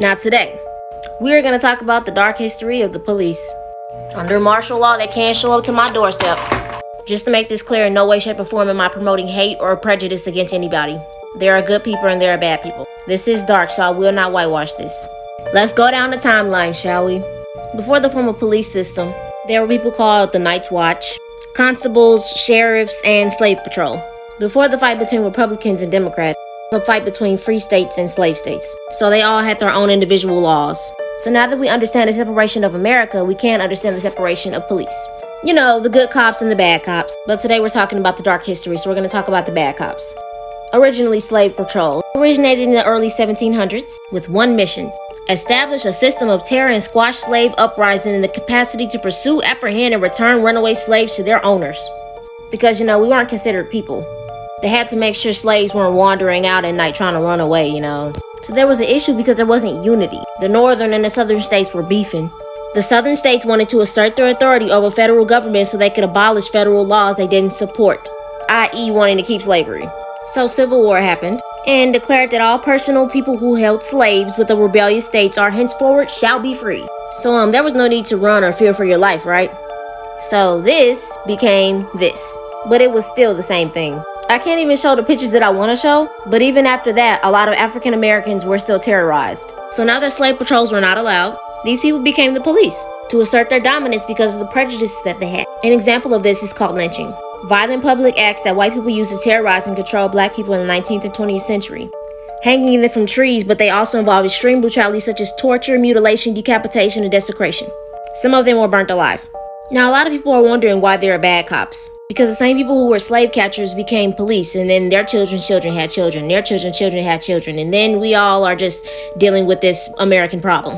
Now today, we are going to talk about the dark history of the police. Under martial law, they can't show up to my doorstep. Just to make this clear, in no way, shape, or form am I promoting hate or prejudice against anybody. There are good people and there are bad people. This is dark, so I will not whitewash this. Let's go down the timeline, shall we? Before the formal police system, there were people called the Night's Watch, constables, sheriffs, and slave patrol. Before the fight between Republicans and Democrats, the fight between free states and slave states. So they all had their own individual laws. So now that we understand the separation of America, we can understand the separation of police. You know, the good cops and the bad cops. But today we're talking about the dark history, so we're going to talk about the bad cops. Originally, slave patrol originated in the early 1700s with one mission: establish a system of terror and squash slave uprising in the capacity to pursue, apprehend, and return runaway slaves to their owners. Because, we weren't considered people. They had to make sure slaves weren't wandering out at night trying to run away, So there was an issue because there wasn't unity. The northern and the southern states were beefing. The southern states wanted to assert their authority over federal government so they could abolish federal laws they didn't support, i.e. wanting to keep slavery. So Civil War happened and declared that all personal people who held slaves with the rebellious states are henceforward shall be free. So there was no need to run or fear for your life, right? So this became this, but it was still the same thing. I can't even show the pictures that I want to show, but even after that, a lot of African Americans were still terrorized. So now that slave patrols were not allowed, these people became the police to assert their dominance because of the prejudices that they had. An example of this is called lynching. Violent public acts that white people used to terrorize and control black people in the 19th and 20th century. Hanging them from trees, but they also involved extreme brutality such as torture, mutilation, decapitation, and desecration. Some of them were burnt alive. Now, a lot of people are wondering why there are bad cops. Because the same people who were slave catchers became police, and then their children's children had children, their children's children had children, and then we all are just dealing with this American problem.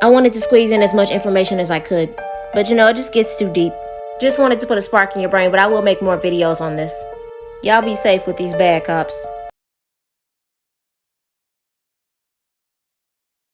I wanted to squeeze in as much information as I could, but it just gets too deep. Just wanted to put a spark in your brain, but I will make more videos on this. Y'all be safe with these bad cops.